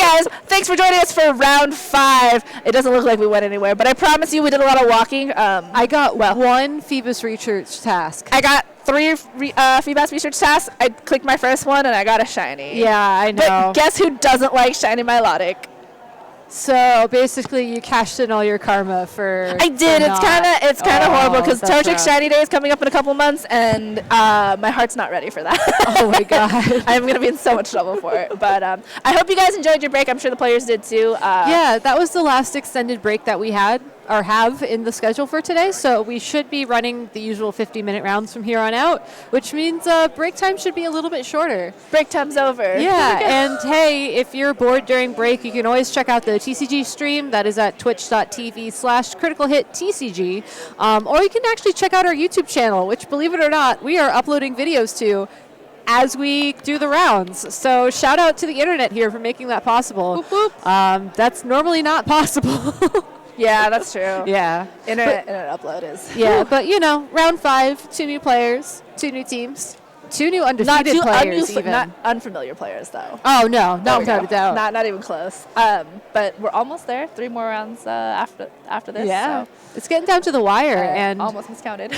guys, thanks for joining us for round 5. It doesn't look like we went anywhere, but I promise you we did a lot of walking. I got one Phoebus research task. I got 3 Phoebus research tasks. I clicked my first one, and I got a shiny. Yeah, I know. But guess who doesn't like shiny Milotic? So basically, you cashed in all your karma for. I did. It's kind of horrible because Torchic Shiny Day is coming up in a couple months, and my heart's not ready for that. Oh my god! I'm gonna be in so much trouble for it. But I hope you guys enjoyed your break. I'm sure the players did too. Yeah, that was the last extended break that we had or have in the schedule for today. So we should be running the usual 50-minute rounds from here on out, which means break time should be a little bit shorter. Break time's over. Yeah, and hey, if you're bored during break, you can always check out the TCG stream. That is at twitch.tv/criticalhittcg. Or you can actually check out our YouTube channel, which, believe it or not, we are uploading videos to as we do the rounds. So shout out to the internet here for making that possible. Whoop, whoop. That's normally not possible. Yeah, that's true. Yeah. Internet upload is. Yeah, but round 5, 2 new players, 2 new teams, 2 new undefeated players even. Not unfamiliar players, though. Oh, no, without a doubt. Not even close. But we're almost there. 3 more rounds after this. Yeah. So. It's getting down to the wire. And almost miscounted.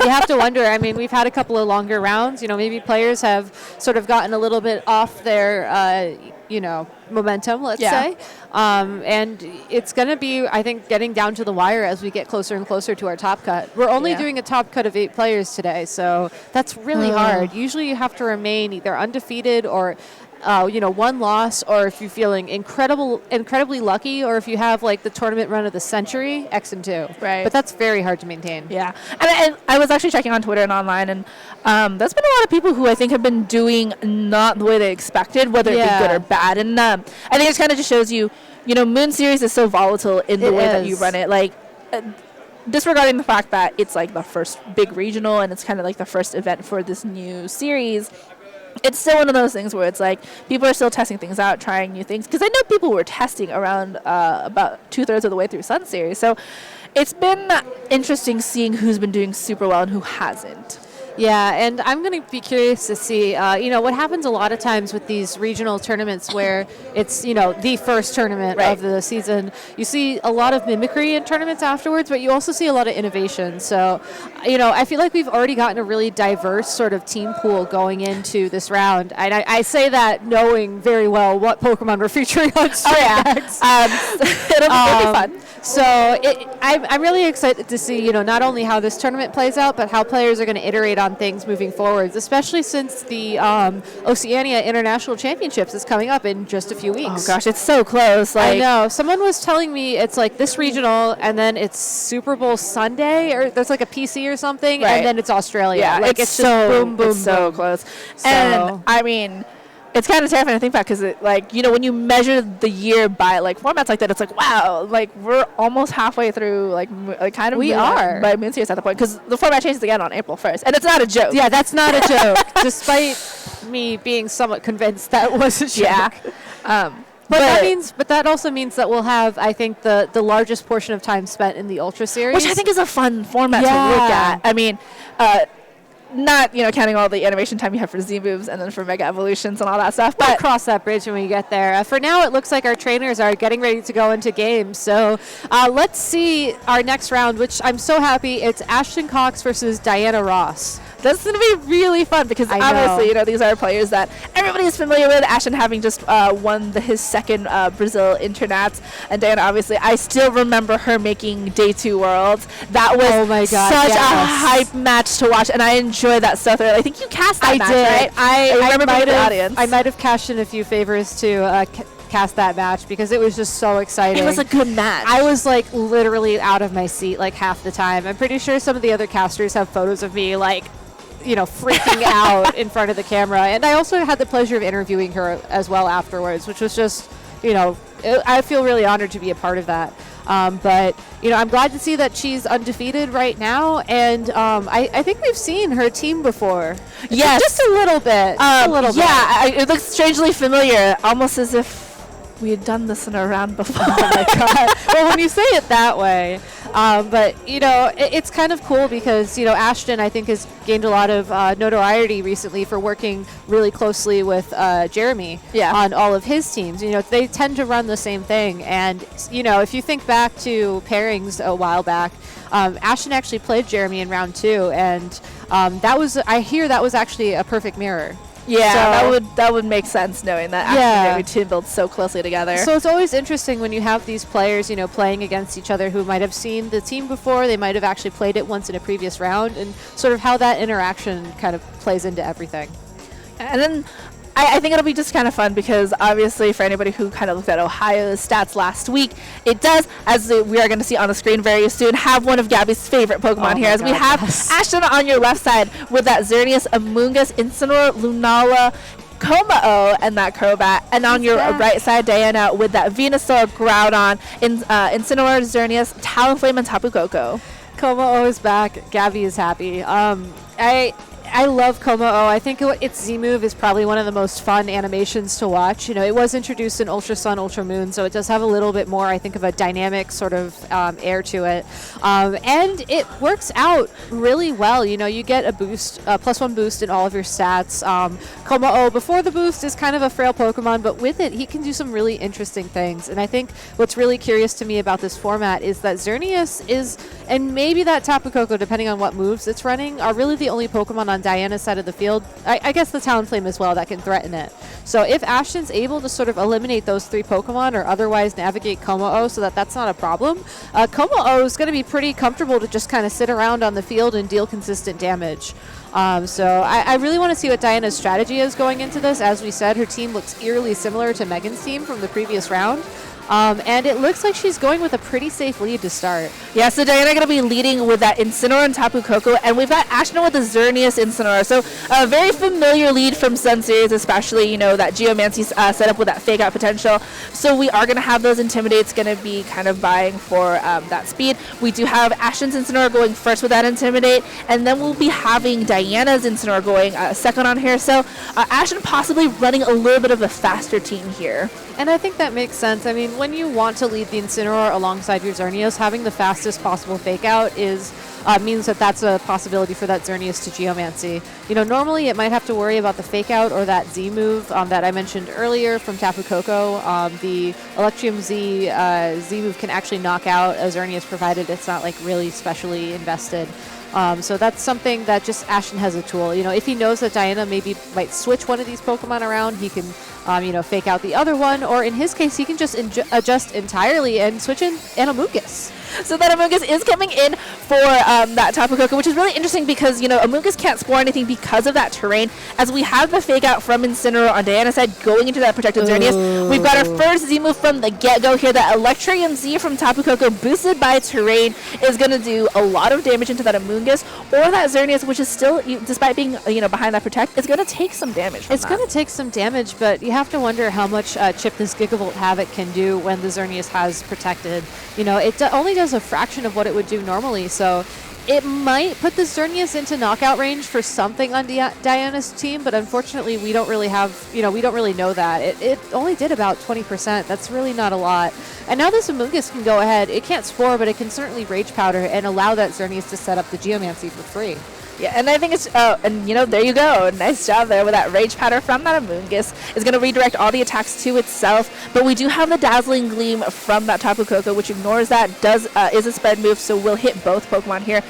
You have to wonder. I mean, we've had a couple of longer rounds. Maybe players have sort of gotten a little bit off their, momentum, let's say. And it's going to be, I think, getting down to the wire as we get closer and closer to our top cut. We're only doing a top cut of 8 players today, so that's really hard. Usually you have to remain either undefeated or, 1 loss, or if you're feeling incredibly lucky, or if you have like the tournament run of the century, X and 2. Right. But that's very hard to maintain. Yeah. And I was actually checking on Twitter and online, and there's been a lot of people who I think have been doing not the way they expected, whether it be good or bad. And I think it kind of just shows you, Moon Series is so volatile in the way that you run it. Like, disregarding the fact that it's like the first big regional and it's kind of like the first event for this new series, it's still one of those things where it's like people are still testing things out, trying new things. Because I know people were testing around about 2/3 of the way through Sun Series. So it's been interesting seeing who's been doing super well and who hasn't. Yeah, and I'm going to be curious to see, what happens a lot of times with these regional tournaments where it's, the first tournament of the season. You see a lot of mimicry in tournaments afterwards, but you also see a lot of innovation. So, I feel like we've already gotten a really diverse sort of team pool going into this round. And I say that knowing very well what Pokemon we're featuring on next. It'll be fun. So I'm really excited to see, not only how this tournament plays out, but how players are going to iterate on things moving forwards, especially since the Oceania International Championships is coming up in just a few weeks. Oh gosh, it's so close. I know. Someone was telling me it's like this regional, and then it's Super Bowl Sunday, or there's like a PC or something, and then it's Australia. Yeah, like it's just boom, boom, so boom. close. And I mean, it's kind of terrifying to think about because, when you measure the year by, formats like that, it's like, wow, we're almost halfway through, kind of. We are. By Moon Series at the point, because the format changes again on April 1st. And it's not a joke. Yeah, that's not a joke, despite me being somewhat convinced that was a joke. Yeah. But that also means that we'll have, I think, the largest portion of time spent in the Ultra Series. Which I think is a fun format to look at. I mean, not, counting all the animation time you have for Z-moves and then for Mega Evolutions and all that stuff. But we'll cross that bridge when we get there. For now, it looks like our trainers are getting ready to go into games. So let's see our next round, which I'm so happy. It's Ashton Cox versus Diana Ross. That's going to be really fun because obviously, these are players that everybody's familiar with. Ashton having just won his second Brazil Internats. And Diana, obviously, I still remember her making Day 2 Worlds. That was such a hype match to watch, and I enjoyed that so thoroughly. I think you cast that match, right? I remember being in the audience. I might have cashed in a few favors to cast that match because it was just so exciting. It was a good match. I was literally out of my seat half the time. I'm pretty sure some of the other casters have photos of me freaking out in front of the camera. And I also had the pleasure of interviewing her as well afterwards, which was just, I feel really honored to be a part of that. But I'm glad to see that she's undefeated right now. And I think we've seen her team before. Yes. Just a little bit. Yeah, it looks strangely familiar, almost as if We had done this in a round before. Oh my god. Well, when you say it that way, but it's kind of cool because Ashton, I think, has gained a lot of notoriety recently for working really closely with Jeremy on all of his teams. They tend to run the same thing, and if you think back to pairings a while back, Ashton actually played Jeremy in round 2, and I hear that was actually a perfect mirror. Yeah, so that would make sense, knowing that Ashton and Jeremy team build so closely together. So it's always interesting when you have these players, playing against each other who might have seen the team before, they might have actually played it once in a previous round, and sort of how that interaction kind of plays into everything. And then I think it'll be just kind of fun because obviously for anybody who kind of looked at Ohio's stats last week, it does, as we are going to see on the screen very soon, have one of Gabby's favorite Pokemon here. As we have Ashton on your left side with that Xerneas, Amoonguss, Incineroar, Lunala, Komao, and that Crobat. And on your right side, Diana with that Venusaur, Groudon, Incineroar, Xerneas, Talonflame, and Tapu Koko. Komao is back. Gabby is happy. I love Komao. I think its Z move is probably one of the most fun animations to watch. It was introduced in Ultra Sun, Ultra Moon, so it does have a little bit more, I think, of a dynamic sort of air to it. And it works out really well. You get a boost, +1 boost in all of your stats. Komao, before the boost, is kind of a frail Pokemon, but with it, he can do some really interesting things. And I think what's really curious to me about this format is that Xerneas is, and maybe that Tapu Koko, depending on what moves it's running, are really the only Pokemon on Diana's side of the field, I guess the Talonflame as well, that can threaten it. So if Ashton's able to sort of eliminate those 3 Pokemon or otherwise navigate Komao so that that's not a problem, Komao is going to be pretty comfortable to just kind of sit around on the field and deal consistent damage. So I really want to see what Diana's strategy is going into this. As we said, her team looks eerily similar to Megan's team from the previous round. And it looks like she's going with a pretty safe lead to start. Yeah, so Diana going to be leading with that Incineroar and Tapu Koko, and we've got Ashton with the Xerneas Incineroar. So a very familiar lead from Sun Series, especially, that Geomancy set up with that fake out potential. So we are going to have those Intimidates going to be kind of vying for that speed. We do have Ashton's Incineroar going first with that Intimidate, and then we'll be having Diana's Incineroar going second on here. So Ashton possibly running a little bit of a faster team here. And I think that makes sense. I mean, when you want to lead the Incineroar alongside your Xerneas, having the fastest possible fake out means that that's a possibility for that Xerneas to Geomancy. Normally it might have to worry about the fake out or that Z move that I mentioned earlier from Tapu Koko. The Electrium Z move can actually knock out a Xerneas provided it's not like really specially invested. So that's something that just Ashton has a tool. If he knows that Diana maybe might switch one of these Pokemon around, he can, fake out the other one. Or in his case, he can just adjust entirely and switch in an Amoonguss. So that Amoonguss is coming in for that Tapu Koko, which is really interesting because, Amoonguss can't spore anything because of that terrain. As we have the fake out from Incineroar on Diana's side going into that protected Xerneas. We've got our first Z move from the get-go here. That Electrium Z from Tapu Koko boosted by terrain is going to do a lot of damage into that Amoonguss or that Xerneas, which is still, despite being, behind that protect, is going to take some damage. It's going to take some damage, but you have to wonder how much chip this Gigavolt Havoc can do when the Xerneas has protected. It only does a fraction of what it would do normally, so it might put the Xerneas into knockout range for something on Diana's team, but unfortunately we don't really have, we don't really know that. It only did about 20%. That's really not a lot. And now this Amoonguss can go ahead. It can't spore, but it can certainly Rage Powder and allow that Xerneas to set up the Geomancy for free. Yeah, and I think it's, there you go. Nice job there with that Rage Powder from that Amoonguss. It's going to redirect all the attacks to itself, but we do have the Dazzling Gleam from that Tapu Koko, which ignores that, is a spread move, so we'll hit both Pokemon here.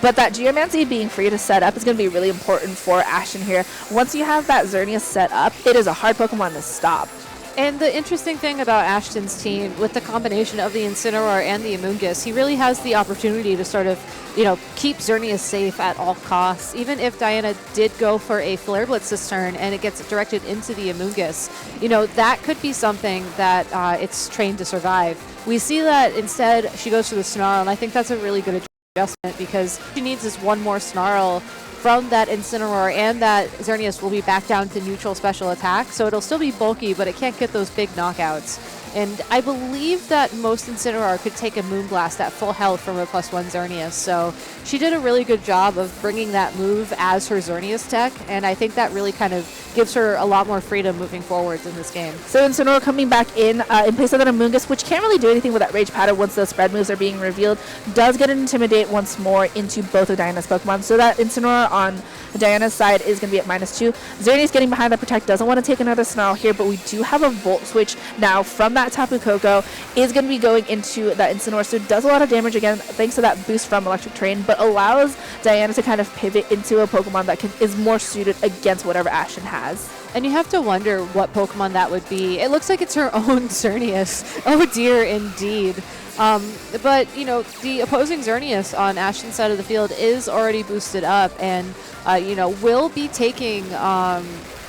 But that Geomancy being free to set up is going to be really important for Ashton here. Once you have that Xerneas set up, it is a hard Pokemon to stop. And the interesting thing about Ashton's team, with the combination of the Incineroar and the Amoonguss, he really has the opportunity to sort of, keep Xerneas safe at all costs. Even if Diana did go for a Flare Blitz this turn and it gets directed into the Amoonguss, that could be something that it's trained to survive. We see that instead she goes for the Snarl, and I think that's a really good adjustment because she needs is one more Snarl from that Incineroar, and that Xerneas will be back down to neutral special attack, so it'll still be bulky, but it can't get those big knockouts. And I believe that most Incineroar could take a Moonblast at full health from a +1 Xerneas. So she did a really good job of bringing that move as her Xerneas tech, and I think that really kind of gives her a lot more freedom moving forwards in this game. So Incineroar coming back in place of that Amoonguss, which can't really do anything with that Rage Powder once those spread moves are being revealed, does get an Intimidate once more into both of Diana's Pokemon. So that Incineroar on Diana's side is going to be at -2. Xerneas getting behind that Protect, doesn't want to take another Snarl here, but we do have a Volt Switch now from that Tapu Koko, is going to be going into that Incineroar, so it does a lot of damage again thanks to that boost from Electric Terrain, but allows Diana to kind of pivot into a Pokemon that is more suited against whatever Ashton has. And you have to wonder what Pokemon that would be. It looks like it's her own Xerneas. Oh dear, indeed. But, you know, the opposing Xerneas on Ashton's side of the field is already boosted up and, you know, will be taking,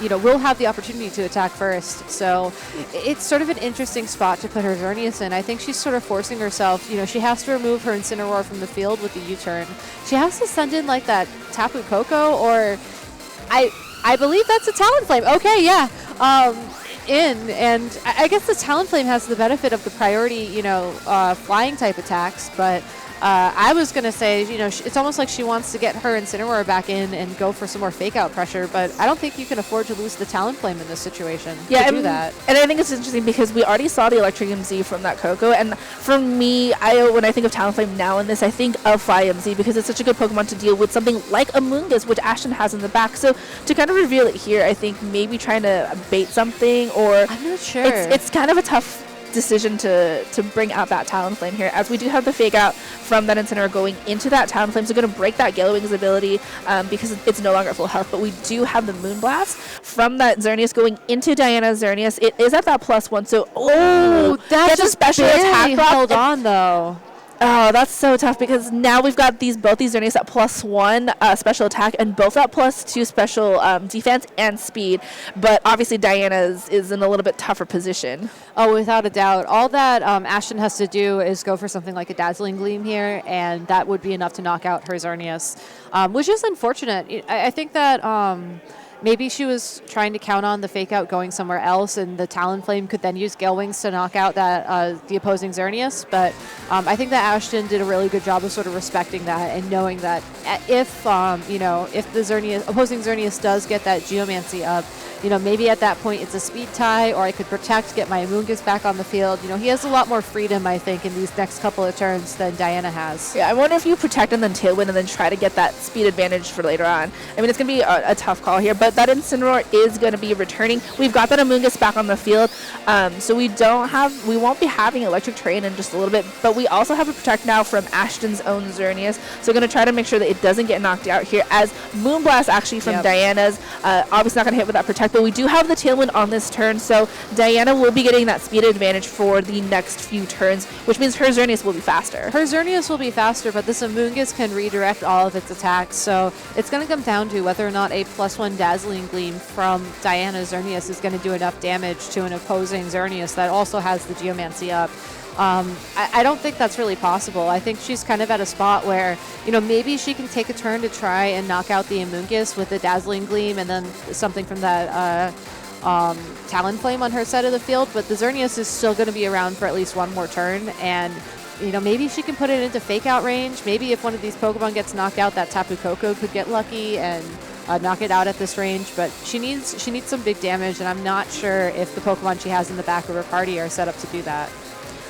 you know, will have the opportunity to attack first. So it's sort of an interesting spot to put her Xerneas in. I think she's sort of forcing herself. You know, she has to remove her Incineroar from the field with the U-turn. She has to send in, like, that Tapu Koko, or I believe that's a Talonflame. Okay, yeah. And I guess the Talonflame has the benefit of the priority, you know, flying type attacks, but I was going to say, you know, it's almost like she wants to get her Incineroar back in and go for some more fake-out pressure, but I don't think you can afford to lose the Talonflame in this situation to do that. And I think it's interesting because we already saw the Electric MZ from that Koko, and for me, when I think of Talonflame now in this, I think of Fly MZ because it's such a good Pokemon to deal with something like Amoonguss, which Ashton has in the back. So to kind of reveal it here, I think maybe trying to bait something, or I'm not sure. It's kind of a tough decision to bring out that Talonflame here, as we do have the fake out from that Incineroar going into that Talonflame, so going to break that Gallowing's ability because it's no longer at full health, but we do have the Moonblast from that Xerneas going into Diana's Xerneas. It is at that +1, so that's a special attack held on though. Oh, that's so tough because now we've got both these Xerneas at +1 special attack and both at +2 special defense and speed. But obviously Diana's is in a little bit tougher position. Oh, without a doubt. All that Ashton has to do is go for something like a Dazzling Gleam here, and that would be enough to knock out her Xerneas, which is unfortunate. I think that maybe she was trying to count on the fake out going somewhere else, and the Talonflame could then use Gale Wings to knock out that the opposing Xerneas. But I think that Ashton did a really good job of sort of respecting that and knowing that if you know, if the opposing Xerneas does get that Geomancy up, you know, maybe at that point it's a speed tie, or I could protect, get my Amoonguss back on the field. You know, he has a lot more freedom, I think, in these next couple of turns than Diana has. Yeah, I wonder if you protect and then Tailwind and then try to get that speed advantage for later on. I mean, it's going to be a tough call here, but that Incineroar is going to be returning. We've got that Amoonguss back on the field, so we won't be having Electric Terrain in just a little bit, but we also have a protect now from Ashton's own Xerneas, so we're going to try to make sure that it doesn't get knocked out here, as Moonblast actually from Diana's, obviously not going to hit with that protect, but we do have the Tailwind on this turn, so Diana will be getting that speed advantage for the next few turns, which means her Xerneas will be faster. Her Xerneas will be faster, but this Amoonguss can redirect all of its attacks, so it's going to come down to whether or not a +1 Dazzling Gleam from Diana's Xerneas is going to do enough damage to an opposing Xerneas that also has the Geomancy up. I don't think that's really possible. I think she's kind of at a spot where, you know, maybe she can take a turn to try and knock out the Amoonguss with the Dazzling Gleam and then something from that Talonflame on her side of the field, but the Xerneas is still going to be around for at least one more turn, and you know, maybe she can put it into fake out range. Maybe if one of these Pokemon gets knocked out, that Tapu Koko could get lucky and knock it out at this range, but she needs some big damage, and I'm not sure if the Pokemon she has in the back of her party are set up to do that.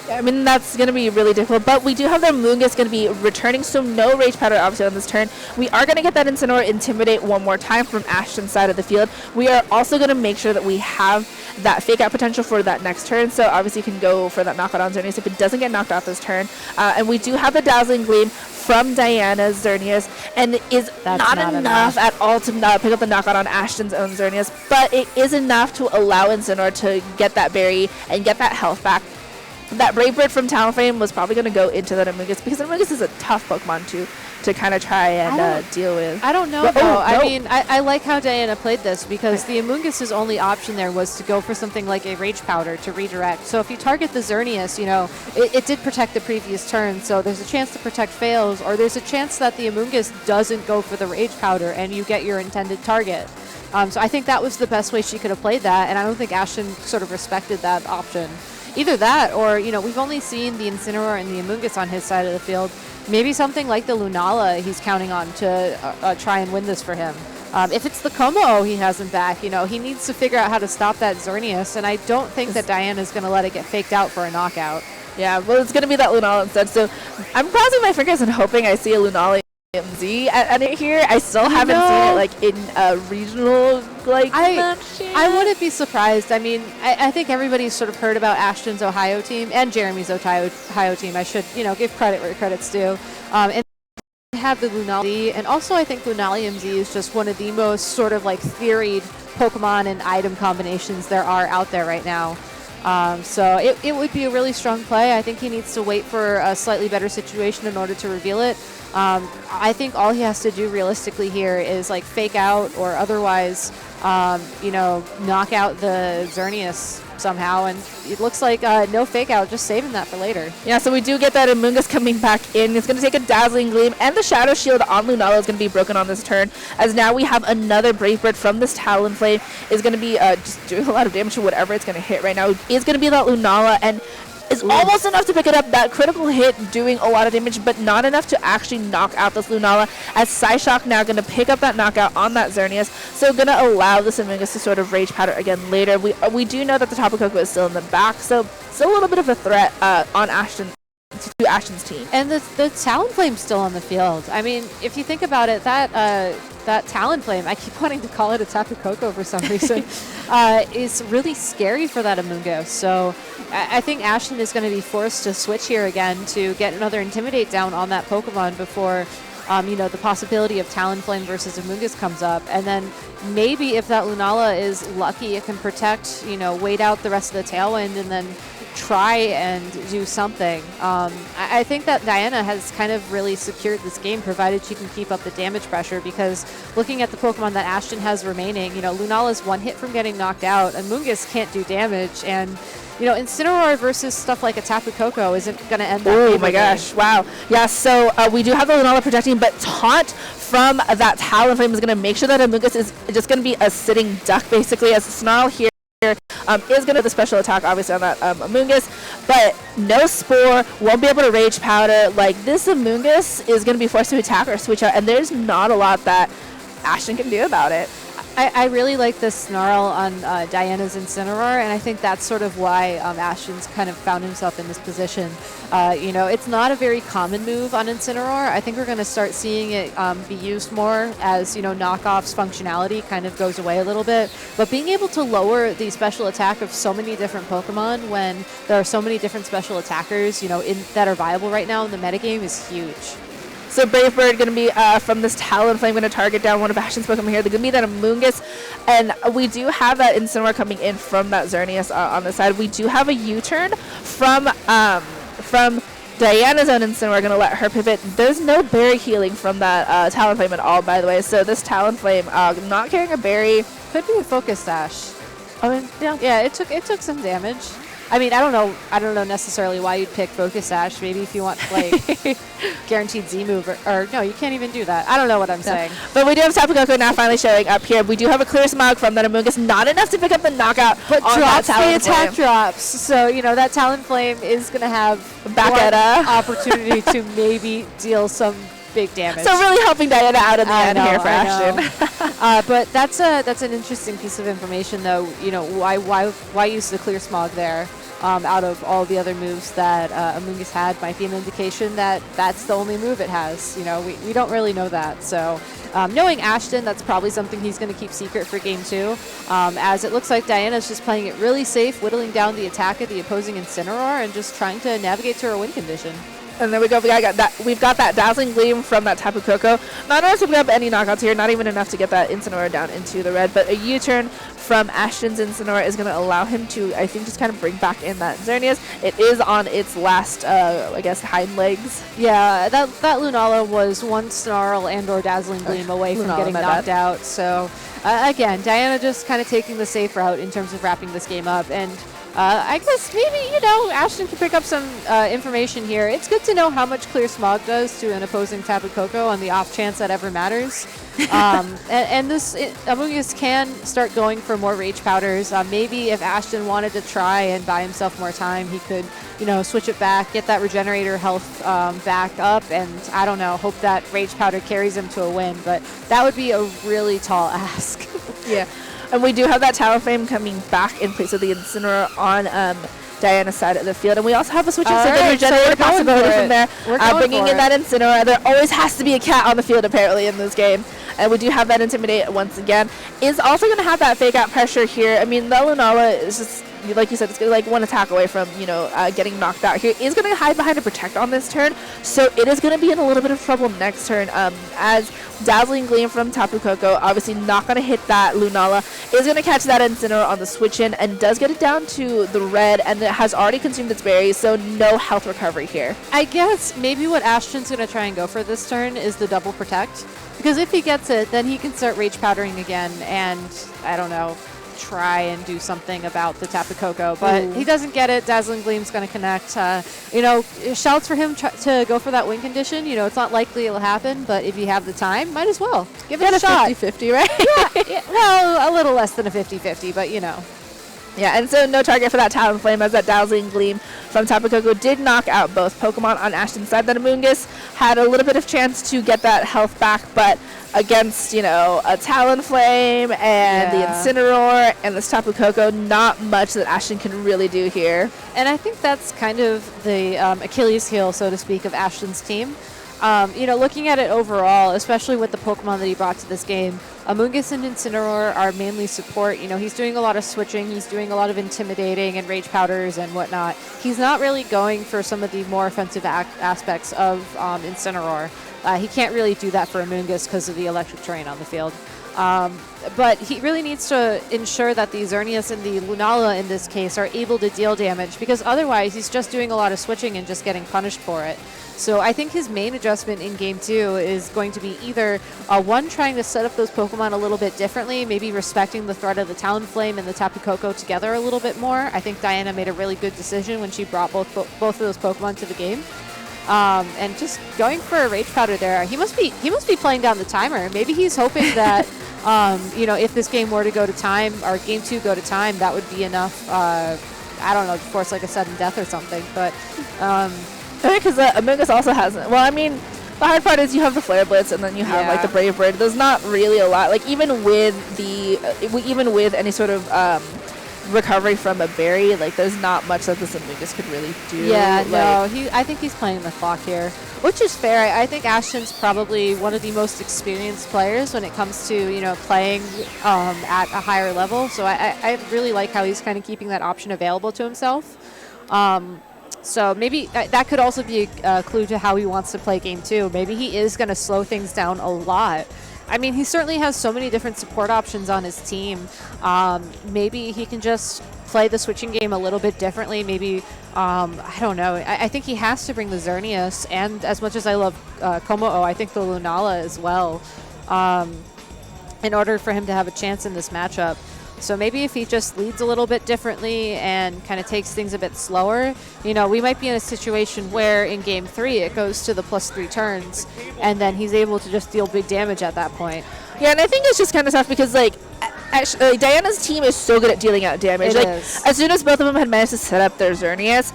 I mean, that's going to be really difficult, but we do have their Moonguss going to be returning, so no Rage Powder obviously on this turn. We are going to get that Incineroar Intimidate one more time from Ashton's side of the field. We are also going to make sure that we have that fake out potential for that next turn, so obviously you can go for that knockout on Xerneas if it doesn't get knocked out this turn. And we do have the Dazzling Gleam from Diana's Xerneas, and is not enough at all to pick up the knockout on Ashton's own Xerneas, but it is enough to allow Incineroar to get that berry and get that health back. That Brave Bird from Talonflame was probably going to go into that Amoonguss because Amoonguss is a tough Pokemon to kind of try and deal with. I don't know, though. I mean, I like how Diana played this because the Amoonguss's only option there was to go for something like a Rage Powder to redirect. So if you target the Xerneas, you know, it did protect the previous turn, so there's a chance the protect fails, or there's a chance that the Amoonguss doesn't go for the Rage Powder and you get your intended target. So I think that was the best way she could have played that, and I don't think Ashton sort of respected that option. either that or, we've only seen the Incineroar and the Amoonguss on his side of the field. Maybe something like the Lunala he's counting on to try and win this for him. If it's the Como he has him back, he needs to figure out how to stop that Xerneas, and I don't think that Diana's going to let it get faked out for a knockout. Yeah, well, it's going to be that Lunala instead. So I'm crossing my fingers and hoping I see a Lunala MZ at it here. I still haven't seen it like in a regional match. I wouldn't be surprised. I mean, I think everybody's sort of heard about Ashton's Ohio team and Jeremy's Ohio team. I should give credit where credit's due. And have the Lunala, and also I think Lunala MZ is just one of the most sort of like theoried Pokemon and item combinations there are out there right now. So it would be a really strong play. I think he needs to wait for a slightly better situation in order to reveal it. I think all he has to do realistically here is like fake out or otherwise, knock out the Xerneas somehow, and it looks like no fake out, just saving that for later. Yeah, so we do get that Amoonguss coming back in. It's going to take a Dazzling Gleam, and the Shadow Shield on Lunala is going to be broken on this turn, as now we have another Brave Bird from this Talonflame. Is going to be just doing a lot of damage to whatever it's going to hit right now. It's going to be that Lunala, and is almost enough to pick it up. That critical hit doing a lot of damage, but not enough to actually knock out this Lunala, as Psyshock now going to pick up that knockout on that Xerneas, so going to allow this Amoonguss to sort of Rage Powder again later. We do know that the Tapu Koko is still in the back, so still a little bit of a threat on Ashton. To Ashton's team. And the Talonflame's still on the field. I mean, if you think about it, that Talonflame, I keep wanting to call it a Tapu Koko for some reason, is really scary for that Amoonguss. So I think Ashton is going to be forced to switch here again to get another Intimidate down on that Pokemon before the possibility of Talonflame versus Amoonguss comes up. And then maybe if that Lunala is lucky, it can protect, wait out the rest of the Tailwind and then try and do something. I think that Diana has kind of really secured this game, provided she can keep up the damage pressure, because looking at the Pokemon that Ashton has remaining, Lunala's one hit from getting knocked out, Amoonguss can't do damage, and Incineroar versus stuff like a Tapu Koko isn't going to end that game. Oh my gosh, wow. Yeah, so we do have the Lunala protecting, but Taunt from that Talonflame is going to make sure that Amoonguss is just going to be a sitting duck, basically, as Snarl here is going to the special attack, obviously, on that Amoonguss, but no Spore, won't be able to Rage Powder. Like, this Amoonguss is going to be forced to attack or switch out, and there's not a lot that Ashton can do about it. I really like the Snarl on Diana's Incineroar, and I think that's sort of why Ashton's kind of found himself in this position. It's not a very common move on Incineroar. I think we're going to start seeing it be used more as, knockoff's functionality kind of goes away a little bit. But being able to lower the special attack of so many different Pokemon when there are so many different special attackers, that are viable right now in the metagame is huge. So Brave Bird going to be from this Talonflame, going to target down one of Ashton's Pokemon here. They're going to be that Amoonguss, and we do have that Incineroar coming in from that Xerneas on the side. We do have a U-turn from Diana's own Incineroar, going to let her pivot. There's no berry healing from that Talonflame at all, by the way. So this Talonflame not carrying a berry. Could be a Focus Sash. I mean, yeah, it took some damage. I mean, I don't know necessarily why you'd pick Focus Sash. Maybe if you want like guaranteed Z move, or no, you can't even do that. I don't know what I'm saying. But we do have Tapu Koko now finally showing up here. We do have a Clear Smog from that Amoonguss, not enough to pick up the knockout, but drops the attack drops. So that Talonflame is going to have opportunity to maybe deal some big damage. So really helping Diana out in the end here for Ashton. But that's an interesting piece of information, though. Why use the Clear Smog there? Out of all the other moves that Amoonguss had, might be an indication that that's the only move it has. We don't really know that. So knowing Ashton, that's probably something he's going to keep secret for Game 2, as it looks like Diana's just playing it really safe, whittling down the attack of the opposing Incineroar and just trying to navigate to her win condition. And there we go. We've got that Dazzling Gleam from that Tapu Koko. Not enough to pick up any knockouts here. Not even enough to get that Incineroar down into the red. But a U-turn from Ashton's Incineroar is going to allow him to, I think, just kind of bring back in that Xerneas. It is on its last, hind legs. Yeah, that Lunala was one Snarl and or Dazzling Gleam away from getting knocked out. So, again, Diana just kind of taking the safe route in terms of wrapping this game up. And I guess maybe, Ashton can pick up some information here. It's good to know how much Clear Smog does to an opposing Tapu Koko on the off chance that ever matters. And this Amoonguss can start going for more Rage Powders. Maybe if Ashton wanted to try and buy himself more time, he could, switch it back, get that Regenerator health back up, and I don't know, hope that Rage Powder carries him to a win. But that would be a really tall ask. Yeah. And we do have that Talonflame coming back in place of the Incineroar on Diana's side of the field. And we also have a switching Regenerator possibility from there, bringing in that Incineroar. There always has to be a cat on the field, apparently, in this game. And we do have that Intimidate once again. Is also going to have that Fake Out pressure here. I mean, the Lunala is just, like you said, it's like one attack away from, getting knocked out here. Is going to hide behind a Protect on this turn. So it is going to be in a little bit of trouble next turn, as Dazzling Gleam from Tapu Koko, obviously not going to hit that Lunala, is going to catch that Incineroar on the switch in and does get it down to the red, and it has already consumed its berries, so no health recovery here. I guess maybe what Ashton's going to try and go for this turn is the double Protect, because if he gets it, then he can start Rage Powdering again and, I don't know, try and do something about the Tapu Koko, but he doesn't get it. Dazzling Gleam's going to connect. Shouts for him to go for that win condition. It's not likely it'll happen, but if you have the time, might as well. Give it a shot. 50-50, right? Yeah, well, a little less than a 50-50, but Yeah, and so no target for that Talonflame, as that Dazzling Gleam from Tapu Koko did knock out both Pokemon on Ashton's side. That Amoonguss had a little bit of chance to get that health back, but against, a Talonflame and the Incineroar and this Tapu Koko, not much that Ashton can really do here. And I think that's kind of the Achilles heel, so to speak, of Ashton's team. Looking at it overall, especially with the Pokemon that he brought to this game, Amoonguss and Incineroar are mainly support. He's doing a lot of switching, he's doing a lot of intimidating and Rage Powders and whatnot. He's not really going for some of the more offensive aspects of Incineroar. He can't really do that for Amoonguss because of the electric terrain on the field. But he really needs to ensure that the Xerneas and the Lunala, in this case, are able to deal damage, because otherwise he's just doing a lot of switching and just getting punished for it. So I think his main adjustment in Game 2 is going to be either, one, trying to set up those Pokemon a little bit differently, maybe respecting the threat of the Talonflame and the Tapu Koko together a little bit more. I think Diana made a really good decision when she brought both of those Pokemon to the game. And just going for a Rage Powder there. He must be playing down the timer. Maybe he's hoping that, if this game were to go to time, or Game 2 go to time, that would be enough, I don't know, to force like a sudden death or something. But, because Amoonguss also hasn't. Well, I mean, the hard part is you have the Flare Blitz, and then you have like the Brave Bird. There's not really a lot. Like even with any sort of recovery from a berry, like there's not much that this Amoonguss could really do. Yeah, I think he's playing the clock here, which is fair. I think Ashton's probably one of the most experienced players when it comes to playing at a higher level. So I really like how he's kind of keeping that option available to himself. So maybe that could also be a clue to how he wants to play Game 2. Maybe he is going to slow things down a lot. I mean, he certainly has so many different support options on his team. Maybe he can just play the switching game a little bit differently. Maybe, I don't know. I think he has to bring the Xerneas, and as much as I love Komo-o, I think the Lunala as well, in order for him to have a chance in this matchup. So maybe if he just leads a little bit differently and kind of takes things a bit slower, we might be in a situation where in Game 3 it goes to the +3 turns, and then he's able to just deal big damage at that point. Yeah, and I think it's just kind of tough because, Diana's team is so good at dealing out damage. As soon as both of them had managed to set up their Xerneas,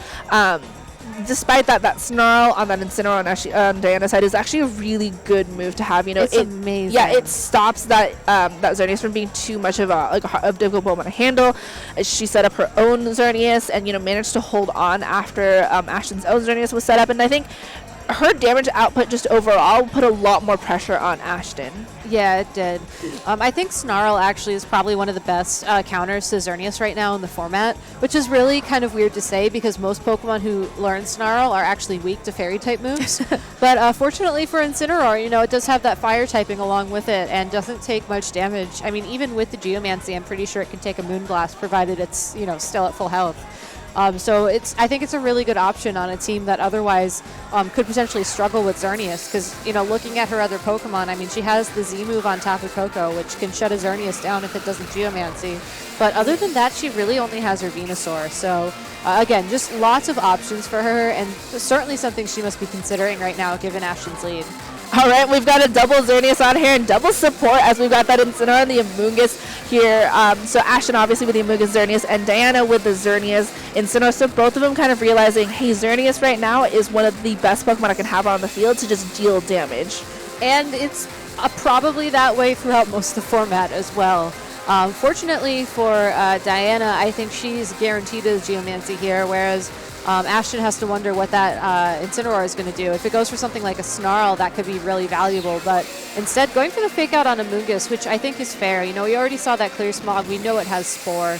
despite that Snarl on that Incineroar on Diana's side is actually a really good move to have. It's amazing. Yeah, it stops that Xerneas from being too much of a difficult Pokemon to handle. She set up her own Xerneas and managed to hold on after Ashton's own Xerneas was set up, and I think her damage output just overall put a lot more pressure on Ashton. Yeah, it did. I think Snarl actually is probably one of the best counters to Xerneas right now in the format, which is really kind of weird to say because most Pokemon who learn Snarl are actually weak to Fairy-type moves. But fortunately for Incineroar, it does have that Fire typing along with it and doesn't take much damage. I mean, even with the Geomancy, I'm pretty sure it can take a Moonblast provided it's, still at full health. So I think it's a really good option on a team that otherwise could potentially struggle with Xerneas, because, looking at her other Pokemon, I mean, she has the Z move on Tapu Koko, which can shut a Xerneas down if it doesn't Geomancy. But other than that, she really only has her Venusaur. So, again, just lots of options for her, and certainly something she must be considering right now, given Ashton's lead. All right, we've got a double Xerneas on here and double support as we've got that Incineroar and the Amoonguss here. So Ashton obviously with the Amoonguss Xerneas and Diana with the Xerneas Incineroar. So both of them kind of realizing, hey, Xerneas right now is one of the best Pokemon I can have on the field to just deal damage. And it's probably that way throughout most of the format as well. Fortunately for Diana, I think she's guaranteed a Geomancy here, whereas Ashton has to wonder what that Incineroar is going to do. If it goes for something like a Snarl, that could be really valuable. But instead, going for the Fake Out on Amoonguss, which I think is fair. We already saw that Clear Smog. We know it has Spore.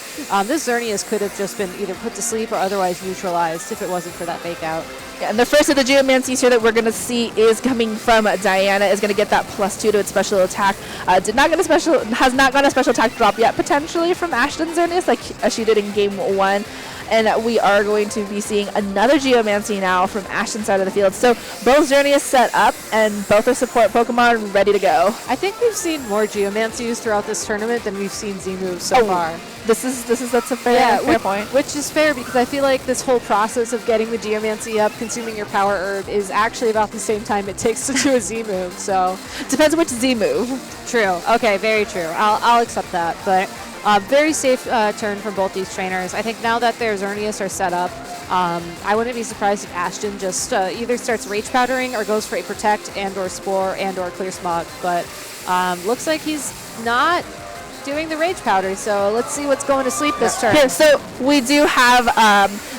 This Xerneas could have just been either put to sleep or otherwise neutralized if it wasn't for that Fake Out. Yeah, and the first of the Geomancies here that we're going to see is coming from Diana, is going to get that +2 to its special attack. Has not gotten a special attack drop yet, potentially, from Ashton's Xerneas, like she did in Game 1. And we are going to be seeing another Geomancy now from Ashton's side of the field. So both Xerneas set up, and both are support Pokemon ready to go. I think we've seen more Geomancies throughout this tournament than we've seen Z-moves so far. That's a fair point. Which is fair, because I feel like this whole process of getting the Geomancy up, consuming your Power Herb, is actually about the same time it takes to do a Z-move. So depends which Z-move. True. Okay, very true. I'll accept that. But very safe turn from both these trainers. I think now that their Xerneas are set up, I wouldn't be surprised if Ashton just either starts Rage Powdering or goes for a Protect and or Spore and or Clear Smog. But looks like he's not doing the Rage Powder, so let's see what's going to sleep this turn. Here, so we do have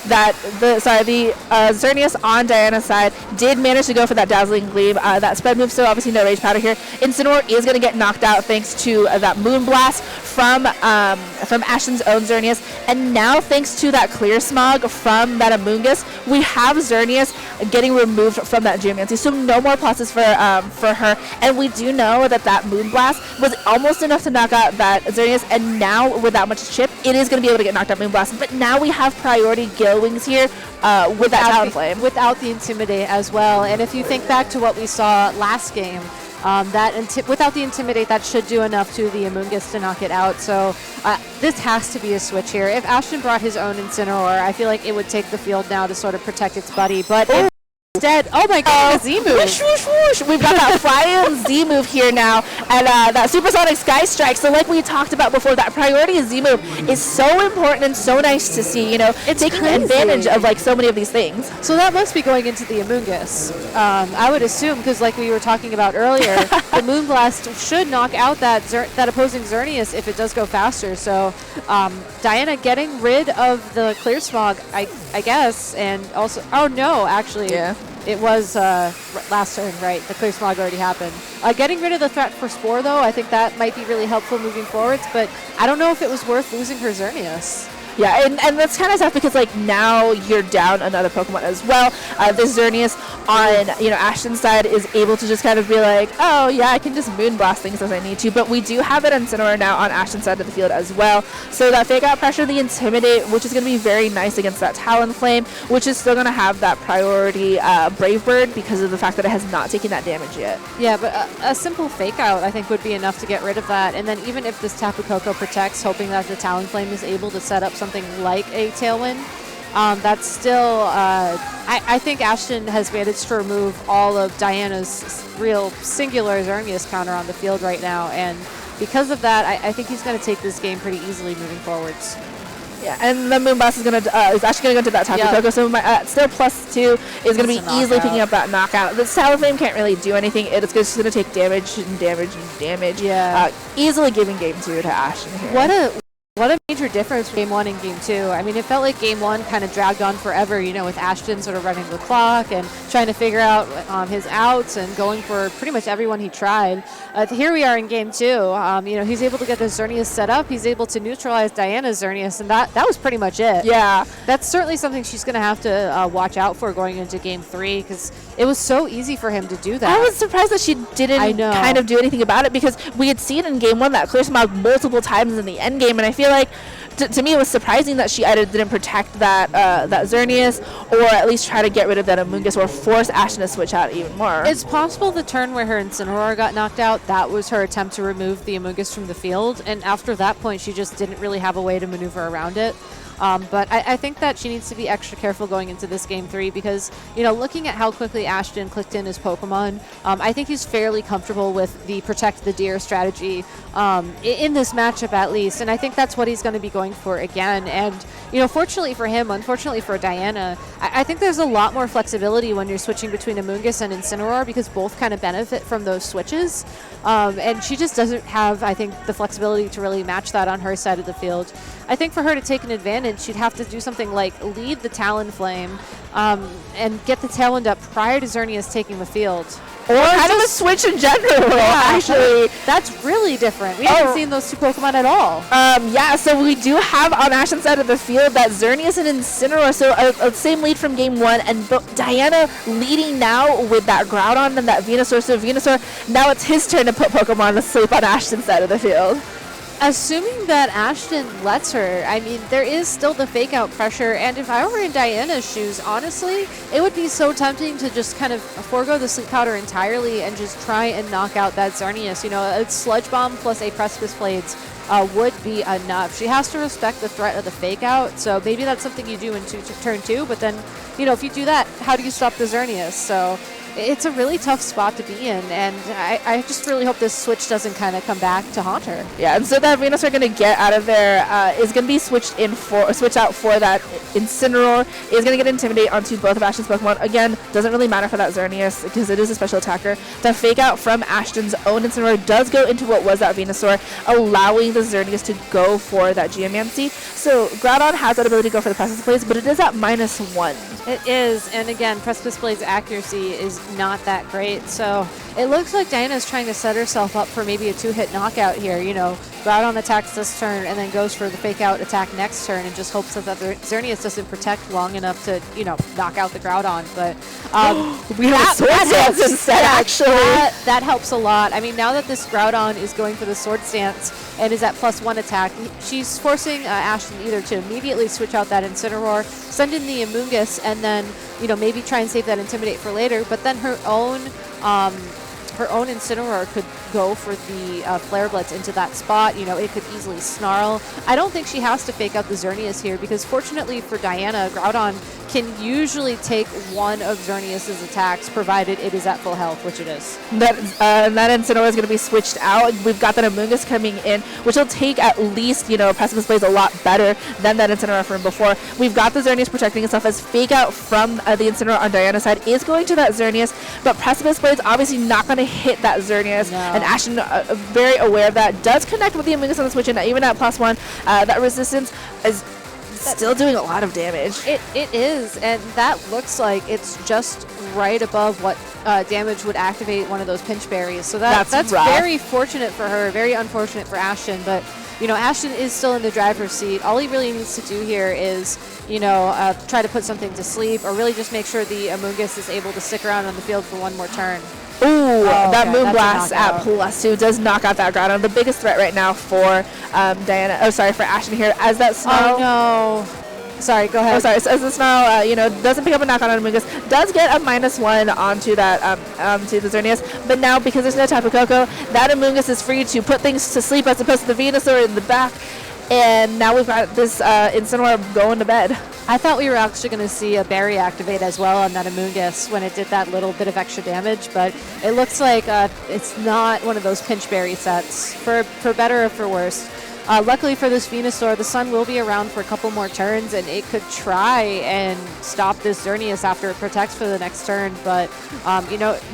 the Xerneas on Diana's side did manage to go for that Dazzling Gleam, that spread move, so obviously no Rage Powder here. Incineroar is going to get knocked out thanks to that Moonblast from Ashton's own Xerneas, and now thanks to that Clear Smog from that Amoonguss, we have Xerneas getting removed from that Geomancy, so no more pluses for her, and we do know that Moonblast was almost enough to knock out that Xerneas, and now with that much chip, it is going to be able to get knocked out Moonblast. But now we have priority Gale Wings here with that Talonflame. Without the Intimidate as well. And if you think back to what we saw last game, without the Intimidate, that should do enough to the Amoonguss to knock it out. So this has to be a switch here. If Ashton brought his own Incineroar, I feel like it would take the field now to sort of protect its buddy. But instead, oh my god, Z move. Whoosh, whoosh, whoosh. We've got that Fly-In Z move here now, and that Supersonic Sky Strike. So like we talked about before, that priority Z move is so important and so nice to see, it's taking advantage of like so many of these things. So that must be going into the Amoonguss. I would assume, because like we were talking about earlier, the Moonblast should knock out that opposing Xerneas if it does go faster. So Diana getting rid of the Clear Smog, I guess, and also, oh no, actually. Yeah. It was last turn, right? The Clear Smog already happened. Getting rid of the threat for Spore, though, I think that might be really helpful moving forwards, but I don't know if it was worth losing her Xerneas. Yeah, and that's kind of tough because like now you're down another Pokemon as well. This Xerneas on Ashton's side is able to just kind of be like, oh yeah, I can just Moonblast things as I need to. But we do have an Incineroar now on Ashton's side of the field as well. So that Fake Out pressure, the Intimidate, which is going to be very nice against that Talonflame, which is still going to have that priority Brave Bird because of the fact that it has not taken that damage yet. Yeah, but a simple Fake Out I think would be enough to get rid of that. And then even if this Tapu Koko protects, hoping that the Talonflame is able to set up something like a Tailwind, that's still, I think Ashton has managed to remove all of Diana's real singular Xerneas counter on the field right now, and because of that, I think he's going to take this game pretty easily moving forwards. Yeah, and the Moonblast is actually going to go to that Tapu Koko, so still +2 is going to be easily picking up that knockout. The Talonflame can't really do anything. It's just going to take damage and damage and damage. Yeah. Easily giving game 2 to Ashton here. What a major difference from Game 1 and Game 2. I mean, it felt like Game 1 kind of dragged on forever, with Ashton sort of running the clock and trying to figure out his outs and going for pretty much everyone he tried. Here we are in Game 2. He's able to get the Xerneas set up. He's able to neutralize Diana's Xerneas, and that was pretty much it. Yeah. That's certainly something she's going to have to watch out for going into Game 3, because it was so easy for him to do that. I was surprised that she didn't kind of do anything about it, because we had seen in Game 1 that Clear Smog multiple times in the end game, and I feel like to me, it was surprising that she either didn't protect that Xerneas, or at least try to get rid of that Amoonguss, or force Ashton to switch out even more. It's possible the turn where her Incineroar got knocked out, that was her attempt to remove the Amoonguss from the field, and after that point, she just didn't really have a way to maneuver around it. But I think that she needs to be extra careful going into this Game 3 because, looking at how quickly Ashton clicked in his Pokemon, I think he's fairly comfortable with the protect the deer strategy in this matchup at least. And I think that's what he's going to be going for again. And, fortunately for him, unfortunately for Diana, I think there's a lot more flexibility when you're switching between Amoonguss and Incineroar because both kind of benefit from those switches. And she just doesn't have, I think, the flexibility to really match that on her side of the field. I think for her to take an advantage, she'd have to do something like lead the Talonflame and get the Tailwind up prior to Xerneas taking the field. Or kind of a switch in general, actually. That's really different. We haven't seen those two Pokemon at all. So we do have on Ashton's side of the field that Xerneas and Incineroar, so a same lead from Game 1, and Diana leading now with that Groudon and that Venusaur. So Venusaur, now it's his turn to put Pokemon to sleep on Ashton's side of the field. Assuming that Ashton lets her, I mean, there is still the fake out pressure, and if I were in Diana's shoes, honestly, it would be so tempting to just kind of forego the sleep powder entirely and just try and knock out that Xerneas. A Sludge Bomb plus a Precipice Blades would be enough. She has to respect the threat of the fake out, so maybe that's something you do in turn 2, but then, if you do that, how do you stop the Xerneas? So it's a really tough spot to be in, and I just really hope this switch doesn't kind of come back to haunt her. Yeah, and so that Venusaur going to get out of there is going to be switched out for that Incineroar. Is going to get Intimidate onto both of Ashton's Pokemon. Again, doesn't really matter for that Xerneas because it is a special attacker. The fake out from Ashton's own Incineroar does go into what was that Venusaur, allowing the Xerneas to go for that Geomancy. So Groudon has that ability to go for the Precipice Blades, but it is at -1. It is, and again, Precipice Blade's accuracy is not that great, so it looks like Diana's trying to set herself up for maybe a 2-hit knockout here. Groudon attacks this turn and then goes for the fake out attack next turn and just hopes that the Xerneas doesn't protect long enough to, knock out the Groudon. But we have Sword Stance instead, actually. That helps a lot. I mean, now that this Groudon is going for the Sword Stance and is at +1 attack, she's forcing Ashton either to immediately switch out that Incineroar, send in the Amoonguss, and then, maybe try and save that Intimidate for later. But then her own Incineroar could go for the Flare Blitz into that spot. It could easily Snarl. I don't think she has to fake out the Xerneas here because fortunately for Diana, Groudon can usually take one of Xerneas' attacks provided it is at full health, which it is. That Incineroar is going to be switched out. We've got that Amoonguss coming in, which will take at least, Precipice Blades a lot better than that Incineroar from before. We've got the Xerneas protecting itself as fake out from the Incineroar on Diana's side is going to that Xerneas, but Precipice Blades obviously not going to hit that Xerneas, and Ashton, very aware of that, does connect with the Amoonguss on the switch, and even at +1, that resistance is still doing a lot of damage. It is, and that looks like it's just right above what damage would activate one of those pinch berries. So that's very fortunate for her, very unfortunate for Ashton. But Ashton is still in the driver's seat. All he really needs to do here is try to put something to sleep, or really just make sure the Amoonguss is able to stick around on the field for one more turn. Ooh, that Moonblast at +2 does knock out that Groudon. The biggest threat right now for for Ashton here, as that Snarl. Oh no. Sorry, go ahead. Oh, sorry. So as the Snarl, doesn't pick up a knockout on Amoonguss, does get a -1 onto that, to the Xerneas. But now, because there's no Tapu Koko, that Amoonguss is free to put things to sleep as opposed to the Venusaur in the back. And now we've got this Incineroar going to bed. I thought we were actually going to see a berry activate as well on that Amoonguss when it did that little bit of extra damage, but it looks like it's not one of those pinch berry sets, for better or for worse. Luckily for this Venusaur, the sun will be around for a couple more turns, and it could try and stop this Xerneas after it protects for the next turn, but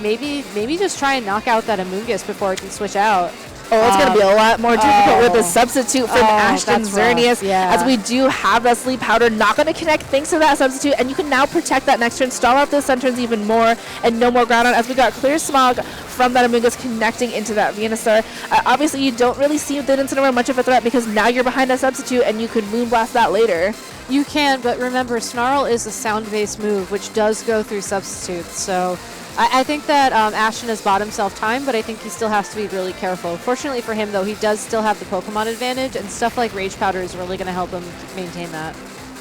maybe just try and knock out that Amoonguss before it can switch out. Oh, it's going to be a lot more difficult with the substitute from Ashton Xerneas, as we do have that Sleep Powder. Not going to connect thanks to that substitute, and you can now protect that next turn, stall out those sun turns even more, and no more Groudon, as we got Clear Smog from that Amoonguss connecting into that Venusaur. Obviously, you don't really see the Incineroar much of a threat because now you're behind that substitute, and you could Moonblast that later. You can, but remember, Snarl is a sound-based move, which does go through substitutes, so I think that Ashton has bought himself time, but I think he still has to be really careful. Fortunately for him, though, he does still have the Pokemon advantage, and stuff like Rage Powder is really going to help him maintain that.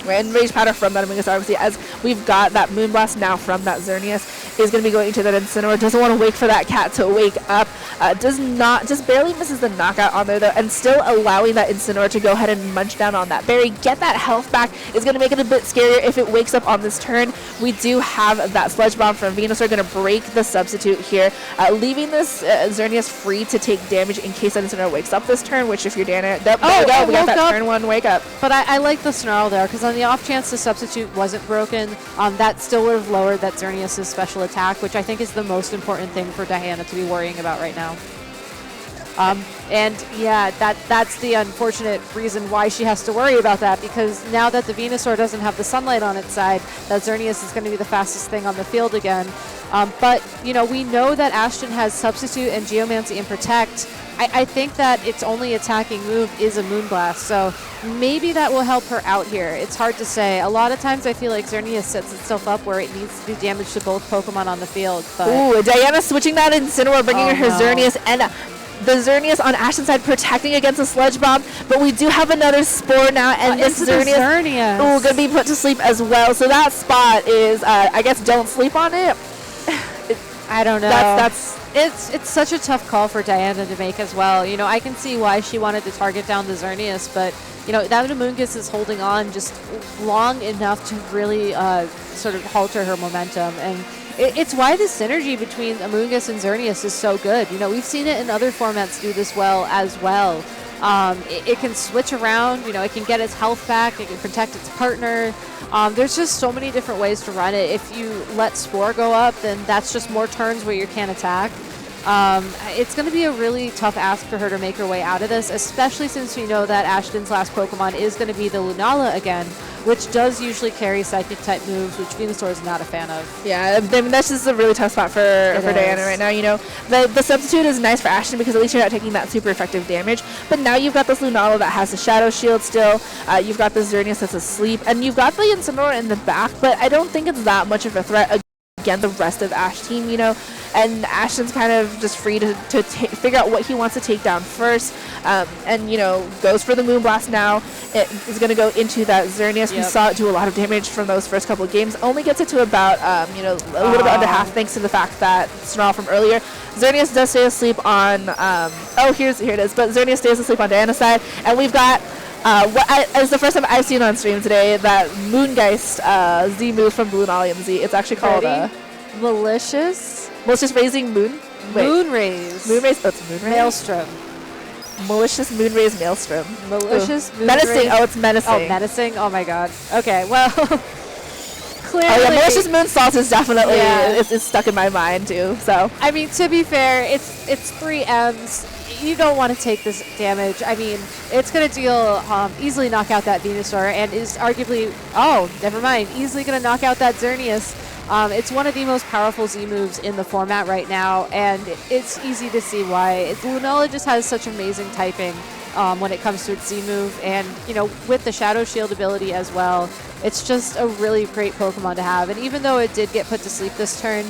And Rage Powder from that Amoonguss, obviously, as we've got that Moonblast now from that Xerneas, is going to be going into that Incineroar. Doesn't want to wait for that cat to wake up. Just barely misses the knockout on there, though, and still allowing that Incineroar to go ahead and munch down on that berry. Get that health back is going to make it a bit scarier if it wakes up on this turn. We do have that Sludge Bomb from Venusaur going to break the substitute here, leaving this Xerneas free to take damage in case that Incineroar wakes up this turn, which if you're Dana, there we go. We got that turn 1 wake up. But I like the Snarl there, because on the off chance the substitute wasn't broken, that still would have lowered that Xerneas' special attack, which I think is the most important thing for Diana to be worrying about right now. And yeah, that's the unfortunate reason why she has to worry about that, because now that the Venusaur doesn't have the sunlight on its side, that Xerneas is going to be the fastest thing on the field again. But, you know, we know that Ashton has Substitute and Geomancy and Protect. I think that its only attacking move is a Moonblast, so maybe that will help her out here. It's hard to say. A lot of times I feel like Xerneas sets itself up where it needs to do damage to both Pokemon on the field. But ooh, Diana switching that Incineroar, bringing her Xerneas, and the Xerneas on Ashton's side protecting against a Sludge Bomb, but we do have another Spore now, and this Xerneas going to be put to sleep as well. So that spot is, I guess, don't sleep on it. I don't know. It's such a tough call for Diana to make as well. You know, I can see why she wanted to target down the Xerneas, but you know, that Amoonguss is holding on just long enough to really sort of halter her momentum, and it's why the synergy between Amoonguss and Xerneas is so good. You know, we've seen it in other formats do this well as well. It can switch around, you know, it can get its health back, it can protect its partner. There's just so many different ways to run it. If you let Spore go up, then that's just more turns where you can't attack. It's going to be a really tough ask for her to make her way out of this, especially since we know that Ashton's last Pokemon is going to be the Lunala again, which does usually carry Psychic-type moves, which Venusaur is not a fan of. Yeah, I mean, that's just a really tough spot for Diana right now. You know, the Substitute is nice for Ashton because at least you're not taking that super effective damage, but now you've got this Lunala that has the Shadow Shield still, you've got the Xerneas that's asleep, and you've got the Incineroar in the back, but I don't think it's that much of a threat against the rest of Ash team, you know. And Ashton's kind of just free to figure out what he wants to take down first. And, you know, goes for the Moonblast now. It is going to go into that Xerneas. Yep. We saw it do a lot of damage from those first couple of games. Only gets it to about, you know, a little bit under half thanks to the fact that Snarl from earlier. Xerneas does stay asleep on, here it is. But Xerneas stays asleep on Diana's side. And we've got, it's the first time I've seen on stream today, that Moongeist Z move from Lunala and Z. It's actually called Malicious Raising Moon. Moonraze. Moonraze. Oh, it's Moonraze. Maelstrom. Malicious Moonraze Maelstrom. Malicious Moonraze. Menacing. Oh, it's menacing. Oh, menacing. Oh my God. Okay. Well, clearly. Oh yeah, Malicious Moonsault is definitely it's stuck in my mind too. So I mean, to be fair, it's 3 M's. You don't want to take this damage. I mean, it's going to deal easily knock out that Venusaur, and is arguably easily going to knock out that Xerneas. It's one of the most powerful Z moves in the format right now, and it's easy to see why. Lunala just has such amazing typing when it comes to its Z move, and you know, with the Shadow Shield ability as well, it's just a really great Pokemon to have. And even though it did get put to sleep this turn,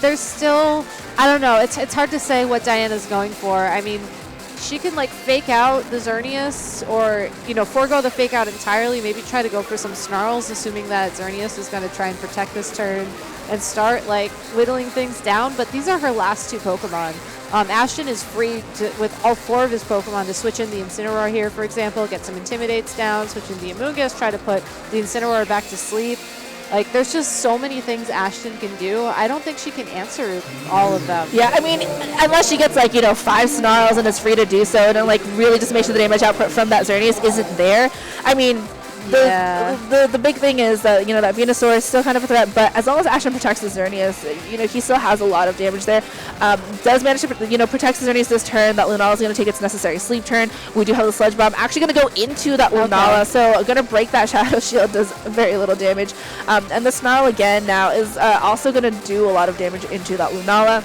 there's still, I don't know, it's hard to say what Diana's going for. I mean, she can like fake out the Xerneas, or you know, forego the fake out entirely, maybe try to go for some Snarls, assuming that Xerneas is going to try and protect this turn and start like whittling things down. But these are her last 2 Pokemon. Ashton is free to, with all 4 of his Pokemon, to switch in the Incineroar here, for example, get some Intimidates down, switch in the Amoonguss, try to put the Incineroar back to sleep. Like, there's just so many things Ashton can do. I don't think she can answer all of them. Yeah, I mean, unless she gets, like, you know, 5 Snarls and is free to do so, and then, like, really just make sure the damage output from that Xerneas isn't there. I mean, the big thing is that, you know, that Venusaur is still kind of a threat, but as long as Ashton protects the Xerneas, you know, he still has a lot of damage there. Does manage to, you know, protect the Xerneas this turn. That Lunala is going to take its necessary sleep turn. We do have the Sludge Bomb actually going to go into that Lunala, so going to break that Shadow Shield, does very little damage. And the Snarl again now is also going to do a lot of damage into that Lunala.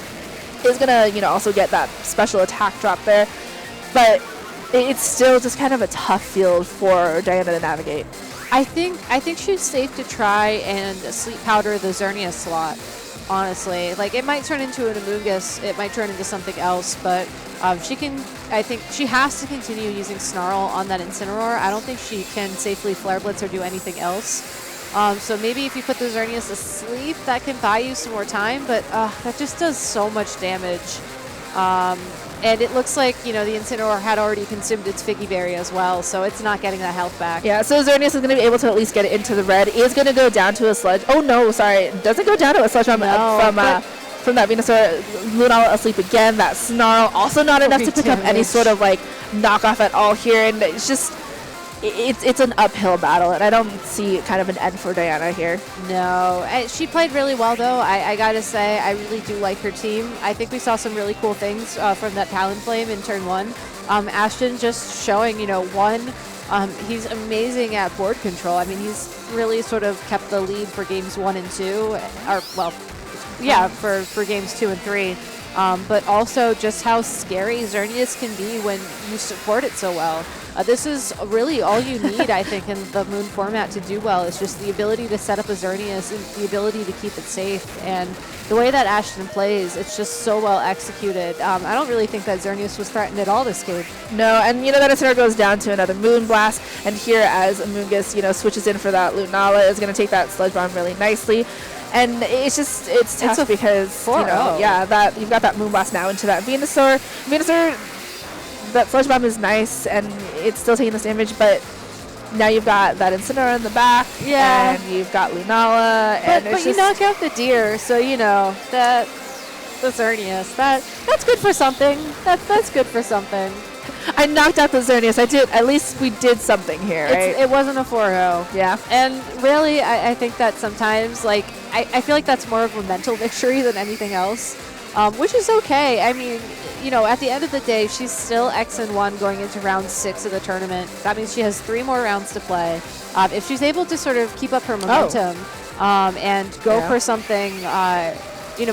Is going to, you know, also get that special attack drop there, but it's still just kind of a tough field for Diana to navigate. I think she's safe to try and sleep powder the Xerneas slot. honestly. Like, it might turn into an Amoonguss, it might turn into something else, but I think she has to continue using Snarl on that Incineroar. I don't think she can safely Flare Blitz or do anything else. So maybe if you put the Xerneas to sleep, that can buy you some more time, but that just does so much damage. And it looks like, the Incineroar had already consumed its Figgy Berry as well, so it's not getting that health back. Yeah, so Xerneas is going to be able to at least get it into the red. Is going to go down to a Sludge. Oh, no, sorry. It doesn't go down to a Sludge from that Venusaur. Lunala asleep again. That Snarl, also not enough to pick up any sort of, knockoff at all here. And it's just... It's an uphill battle, and I don't see kind of an end for Diana here. No. She played really well, though. I got to say, I really do like her team. I think we saw some really cool things from that Talonflame in turn 1. Ashton just showing, he's amazing at board control. I mean, he's really sort of kept the lead for games 1 and 2, for games 2 and 3. But also just how scary Xerneas can be when you support it so well. This is really all you need, I think, in the Moon format to do well. It's just the ability to set up a Xerneas and the ability to keep it safe. And the way that Ashton plays, it's just so well executed. I don't really think that Xerneas was threatened at all this game. No, and that Incineroar goes down to another Moon Blast. And here, as Amoonguss, switches in for that Lunala, is going to take that Sludge Bomb really nicely. And it's tough because, you've got that Moon Blast now into that Venusaur. That Sludge Bomb is nice, and it's still taking this damage, but now you've got that Incineroar in the back, and you've got Lunala, but you knock out the deer, so that the Xerneas, that's good for something. That's good for something. I knocked out the Xerneas. I did. At least we did something here, right? It wasn't a 4-0. Yeah. And really, I think that sometimes, I feel like that's more of a mental victory than anything else, which is okay. I mean, at the end of the day, she's still X-1 going into round 6 of the tournament. That means she has 3 more rounds to play. If she's able to sort of keep up her momentum and go for something,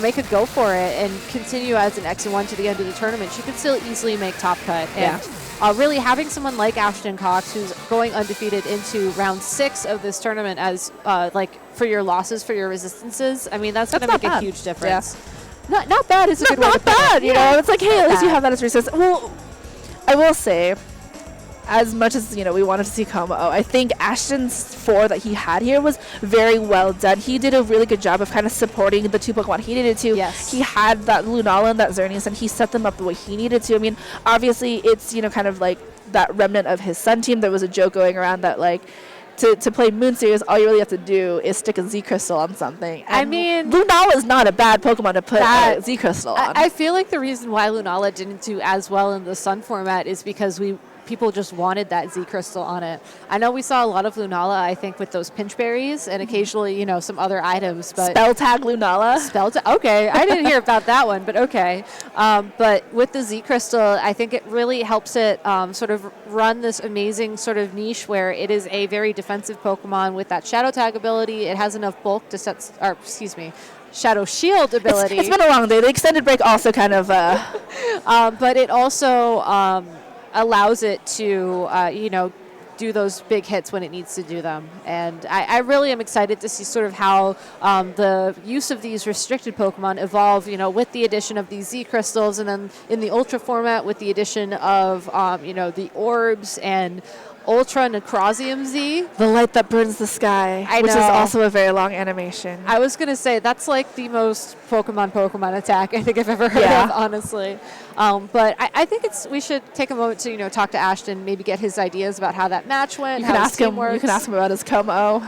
make a go for it and continue as an X-1 to the end of the tournament, she could still easily make top cut. And really having someone like Ashton Cox, who's going undefeated into round 6 of this tournament as for your losses, for your resistances, I mean, that's going to make a huge difference. Yeah. Not bad is a good way to put it. Not bad, it's like, hey, at least you have that as resistance. Well, I will say, as much as, we wanted to see Como, I think Ashton's 4 that he had here was very well done. He did a really good job of kind of supporting the 2 Pokemon he needed to. Yes. He had that Lunala and that Xerneas, and he set them up the way he needed to. I mean, obviously, it's, kind of like that remnant of his Sun team. There was a joke going around that, to play Moon Series, all you really have to do is stick a Z Crystal on something. And I mean, Lunala is not a bad Pokemon to put a Z Crystal on. I feel like the reason why Lunala didn't do as well in the Sun format is because people just wanted that Z Crystal on it. I know we saw a lot of Lunala, I think, with those pinch berries and occasionally, some other items. But Spell Tag Lunala? Okay. I didn't hear about that one, but okay. But with the Z Crystal, I think it really helps it sort of run this amazing sort of niche where it is a very defensive Pokemon with that Shadow Tag ability. It has enough bulk to Shadow Shield ability. It's been a long day. The extended break also kind of... but it also... allows it to, do those big hits when it needs to do them. And I really am excited to see sort of how the use of these restricted Pokemon evolve, with the addition of these Z Crystals, and then in the Ultra format with the addition of, the Orbs and Ultra Necrozium Z. The light that burns the sky, which is also a very long animation. I was going to say, that's like the most Pokemon attack I think I've ever heard of, honestly. But I think we should take a moment to, talk to Ashton, maybe get his ideas about how that match went, how his team works. You can ask him about his Como.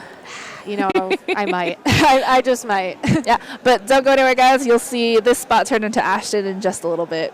I might. I just might. Yeah, but don't go anywhere, guys. You'll see this spot turn into Ashton in just a little bit.